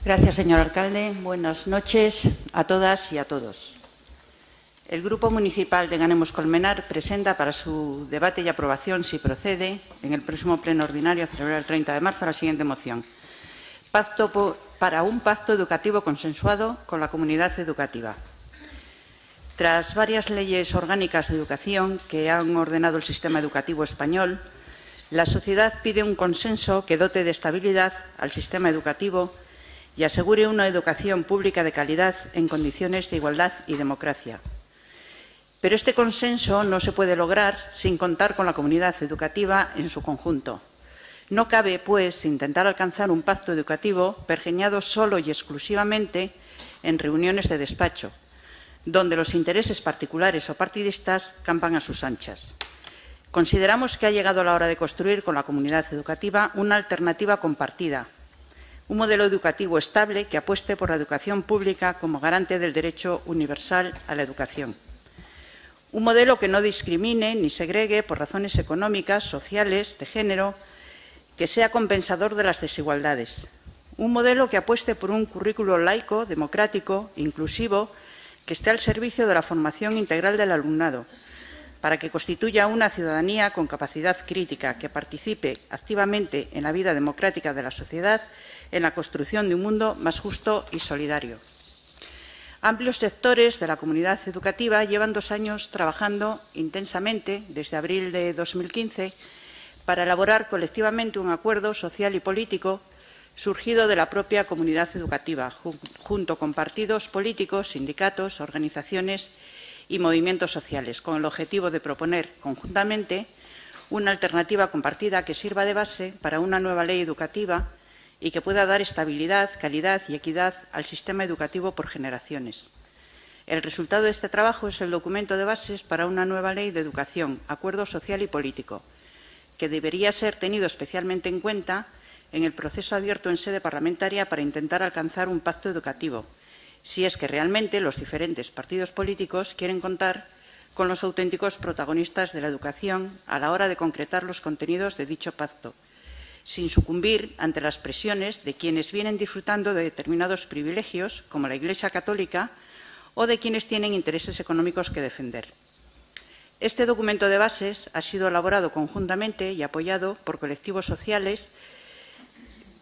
Gracias, señor alcalde. Buenas noches a todas y a todos. El Grupo Municipal de Ganemos Colmenar presenta para su debate y aprobación, si procede, en el próximo pleno ordinario a celebrar el 30 de marzo, la siguiente moción. Para un pacto educativo consensuado con la comunidad educativa. Tras varias leyes orgánicas de educación que han ordenado el sistema educativo español, la sociedad pide un consenso que dote de estabilidad al sistema educativo y asegure una educación pública de calidad en condiciones de igualdad y democracia. Pero este consenso no se puede lograr sin contar con la comunidad educativa en su conjunto. No cabe, pues, intentar alcanzar un pacto educativo pergeñado solo y exclusivamente en reuniones de despacho, donde los intereses particulares o partidistas campan a sus anchas. Consideramos que ha llegado la hora de construir con la comunidad educativa una alternativa compartida, un modelo educativo estable que apueste por la educación pública como garante del derecho universal a la educación. Un modelo que no discrimine ni segregue por razones económicas, sociales, de género, que sea compensador de las desigualdades. Un modelo que apueste por un currículo laico, democrático, inclusivo, que esté al servicio de la formación integral del alumnado, para que constituya una ciudadanía con capacidad crítica, que participe activamente en la vida democrática de la sociedad, en la construcción de un mundo más justo y solidario. Amplios sectores de la comunidad educativa llevan 2 años trabajando intensamente, desde abril de 2015, para elaborar colectivamente un acuerdo social y político surgido de la propia comunidad educativa, junto con partidos políticos, sindicatos, organizaciones y movimientos sociales, con el objetivo de proponer conjuntamente una alternativa compartida que sirva de base para una nueva ley educativa y que pueda dar estabilidad, calidad y equidad al sistema educativo por generaciones. El resultado de este trabajo es el documento de bases para una nueva ley de educación, acuerdo social y político, que debería ser tenido especialmente en cuenta en el proceso abierto en sede parlamentaria para intentar alcanzar un pacto educativo, si es que realmente los diferentes partidos políticos quieren contar con los auténticos protagonistas de la educación a la hora de concretar los contenidos de dicho pacto, sin sucumbir ante las presiones de quienes vienen disfrutando de determinados privilegios, como la Iglesia católica, o de quienes tienen intereses económicos que defender. Este documento de bases ha sido elaborado conjuntamente y apoyado por colectivos sociales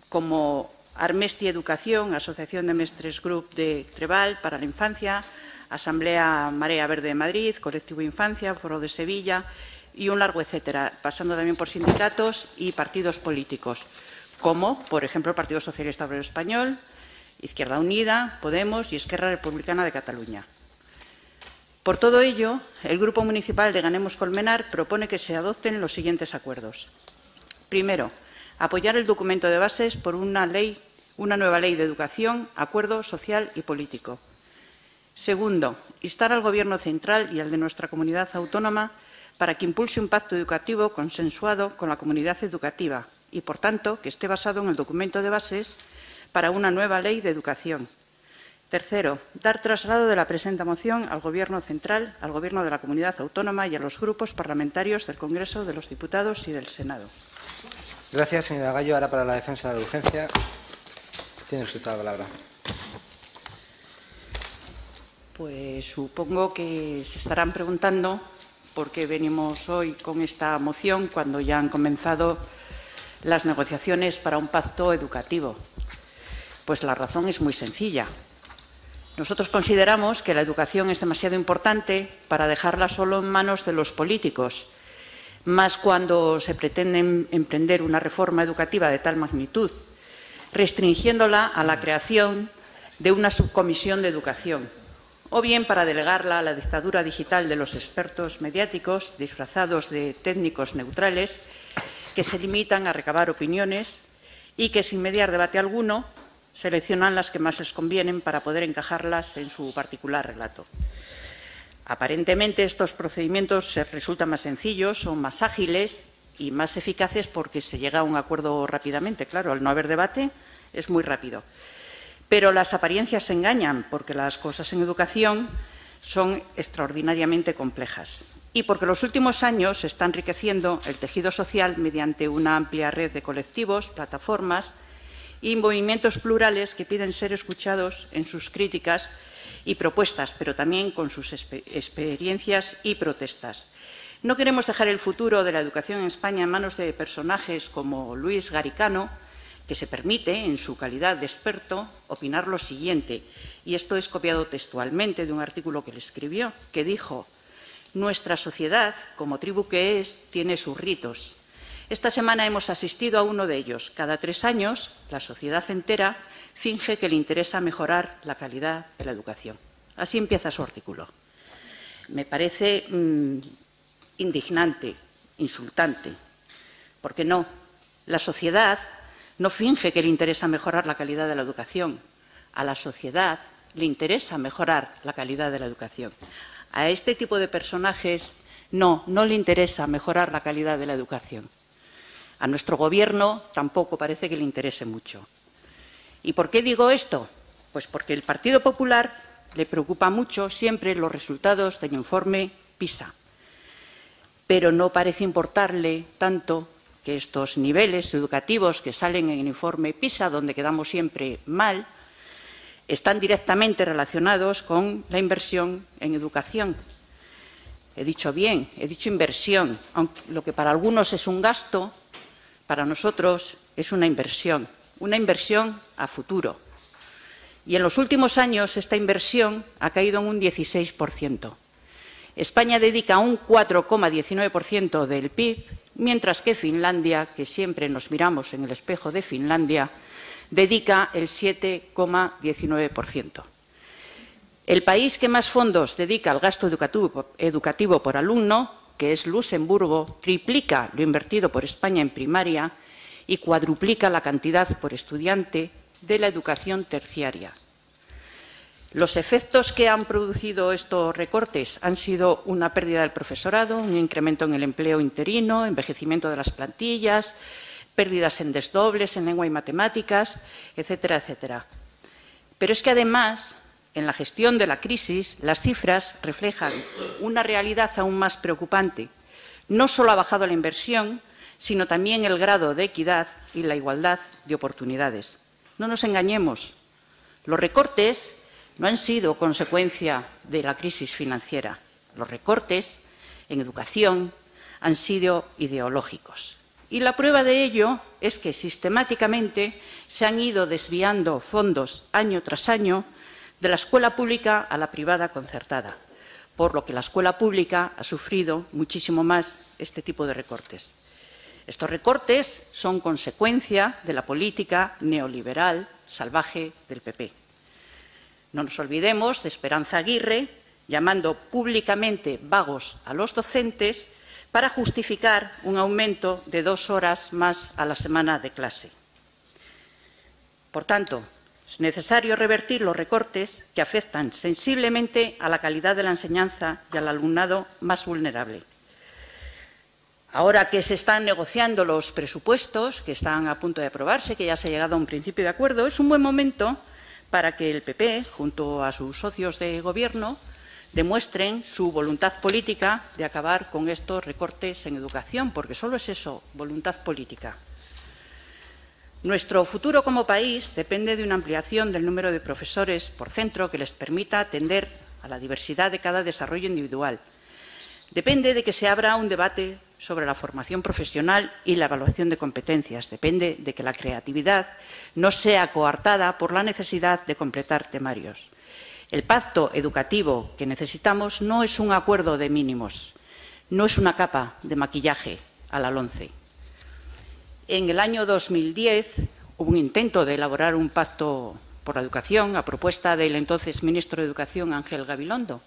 como Armesti Educación, Asociación de Mestres Group de Treball para la Infancia, Asamblea Marea Verde de Madrid, Colectivo Infancia, Foro de Sevilla y un largo etcétera, pasando también por sindicatos y partidos políticos, como, por ejemplo, el Partido Socialista Obrero Español, Izquierda Unida, Podemos y Esquerra Republicana de Cataluña. Por todo ello, el Grupo Municipal de Ganemos Colmenar propone que se adopten los siguientes acuerdos. Primero, apoyar el documento de bases por una nueva ley de educación, acuerdo social y político. Segundo, instar al Gobierno central y al de nuestra comunidad autónoma para que impulse un pacto educativo consensuado con la comunidad educativa y, por tanto, que esté basado en el documento de bases para una nueva ley de educación. Tercero, dar traslado de la presente moción al Gobierno central, al Gobierno de la comunidad autónoma y a los grupos parlamentarios del Congreso de los Diputados y del Senado. Gracias, señora Gallo. Ahora, para la defensa de la urgencia, tiene usted la palabra. Pues supongo que se estarán preguntando por qué venimos hoy con esta moción cuando ya han comenzado las negociaciones para un pacto educativo. Pues la razón es muy sencilla. Nosotros consideramos que la educación es demasiado importante para dejarla solo en manos de los políticos, más cuando se pretende emprender una reforma educativa de tal magnitud, restringiéndola a la creación de una subcomisión de educación, o bien para delegarla a la dictadura digital de los expertos mediáticos disfrazados de técnicos neutrales que se limitan a recabar opiniones y que, sin mediar debate alguno, seleccionan las que más les convienen para poder encajarlas en su particular relato. Aparentemente, estos procedimientos resultan más sencillos, son más ágiles y más eficaces porque se llega a un acuerdo rápidamente. Claro, al no haber debate es muy rápido. Pero las apariencias engañan, porque las cosas en educación son extraordinariamente complejas y porque en los últimos años se está enriqueciendo el tejido social mediante una amplia red de colectivos, plataformas y movimientos plurales que piden ser escuchados en sus críticas y propuestas, pero también con sus experiencias y protestas. No queremos dejar el futuro de la educación en España en manos de personajes como Luis Garicano, que se permite, en su calidad de experto, opinar lo siguiente, y esto es copiado textualmente de un artículo que le escribió, que dijo: «Nuestra sociedad, como tribu que es, tiene sus ritos. Esta semana hemos asistido a uno de ellos. Cada 3 años, la sociedad entera finge que le interesa mejorar la calidad de la educación». Así empieza su artículo. Me parece indignante, insultante. ¿Por qué no? La sociedad no finge que le interesa mejorar la calidad de la educación. A la sociedad le interesa mejorar la calidad de la educación. A este tipo de personajes no le interesa mejorar la calidad de la educación. A nuestro Gobierno tampoco parece que le interese mucho. ¿Y por qué digo esto? Pues porque al Partido Popular le preocupa mucho siempre los resultados del informe PISA. Pero no parece importarle tanto que estos niveles educativos que salen en el informe PISA, donde quedamos siempre mal, están directamente relacionados con la inversión en educación. He dicho bien, he dicho inversión, aunque lo que para algunos es un gasto, para nosotros es una inversión a futuro. Y en los últimos años esta inversión ha caído en un 16%. España dedica un 4,19% del PIB, mientras que Finlandia, que siempre nos miramos en el espejo de Finlandia, dedica el 7,19%. El país que más fondos dedica al gasto educativo por alumno, que es Luxemburgo, triplica lo invertido por España en primaria y cuadruplica la cantidad por estudiante de la educación terciaria. Los efectos que han producido estos recortes han sido una pérdida del profesorado, un incremento en el empleo interino, envejecimiento de las plantillas, pérdidas en desdobles, en lengua y matemáticas, etcétera, etcétera. Pero es que además, en la gestión de la crisis, las cifras reflejan una realidad aún más preocupante. No solo ha bajado la inversión, sino también el grado de equidad y la igualdad de oportunidades. No nos engañemos, los recortes no han sido consecuencia de la crisis financiera. Los recortes en educación han sido ideológicos. Y la prueba de ello es que sistemáticamente se han ido desviando fondos año tras año de la escuela pública a la privada concertada, por lo que la escuela pública ha sufrido muchísimo más este tipo de recortes. Estos recortes son consecuencia de la política neoliberal salvaje del PP. No nos olvidemos de Esperanza Aguirre llamando públicamente vagos a los docentes para justificar un aumento de 2 horas más a la semana de clase. Por tanto, es necesario revertir los recortes que afectan sensiblemente a la calidad de la enseñanza y al alumnado más vulnerable. Ahora que se están negociando los presupuestos, que están a punto de aprobarse, que ya se ha llegado a un principio de acuerdo, es un buen momento para que el PP, junto a sus socios de Gobierno, demuestren su voluntad política de acabar con estos recortes en educación, porque solo es eso, voluntad política. Nuestro futuro como país depende de una ampliación del número de profesores por centro que les permita atender a la diversidad de cada desarrollo individual. Depende de que se abra un debate sobre la formación profesional y la evaluación de competencias. Depende de que la creatividad no sea coartada por la necesidad de completar temarios. El pacto educativo que necesitamos no es un acuerdo de mínimos, no es una capa de maquillaje a la LOMCE. En el año 2010 hubo un intento de elaborar un pacto por la educación a propuesta del entonces ministro de Educación, Ángel Gabilondo.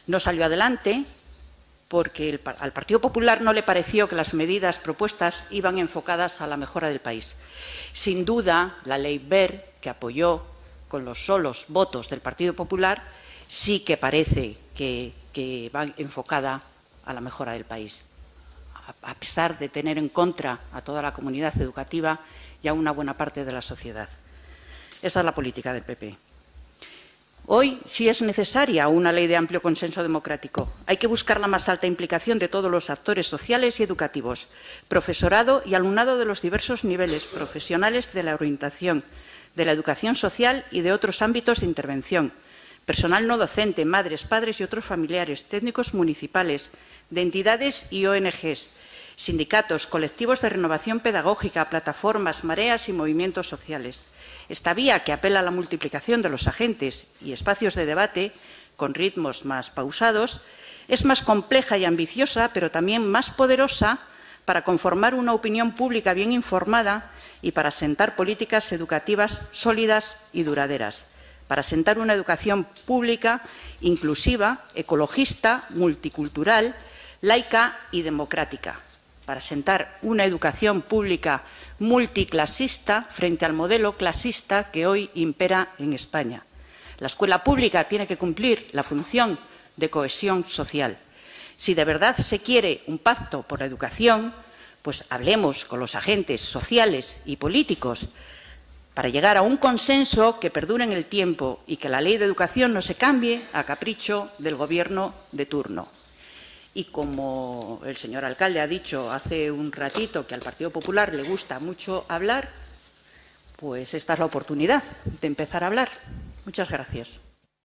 No salió adelante porque al Partido Popular no le pareció que las medidas propuestas iban enfocadas a la mejora del país. Sin duda, la ley Wert, que apoyó con los solos votos del Partido Popular, sí que parece que va enfocada a la mejora del país, a pesar de tener en contra a toda la comunidad educativa y a una buena parte de la sociedad. Esa es la política del PP. Hoy sí es necesaria una ley de amplio consenso democrático. Hay que buscar la más alta implicación de todos los actores sociales y educativos, profesorado y alumnado de los diversos niveles, profesionales de la orientación, de la educación social y de otros ámbitos de intervención, personal no docente, madres, padres y otros familiares, técnicos municipales, de entidades y ONGs, sindicatos, colectivos de renovación pedagógica, plataformas, mareas y movimientos sociales. Esta vía, que apela a la multiplicación de los agentes y espacios de debate, con ritmos más pausados, es más compleja y ambiciosa, pero también más poderosa para conformar una opinión pública bien informada y para asentar políticas educativas sólidas y duraderas, para asentar una educación pública inclusiva, ecologista, multicultural, laica y democrática, para asentar una educación pública multiclasista frente al modelo clasista que hoy impera en España. La escuela pública tiene que cumplir la función de cohesión social. Si de verdad se quiere un pacto por la educación, pues hablemos con los agentes sociales y políticos para llegar a un consenso que perdure en el tiempo y que la ley de educación no se cambie a capricho del Gobierno de turno. Y como el señor alcalde ha dicho hace un ratito que al Partido Popular le gusta mucho hablar, pues esta es la oportunidad de empezar a hablar. Muchas gracias.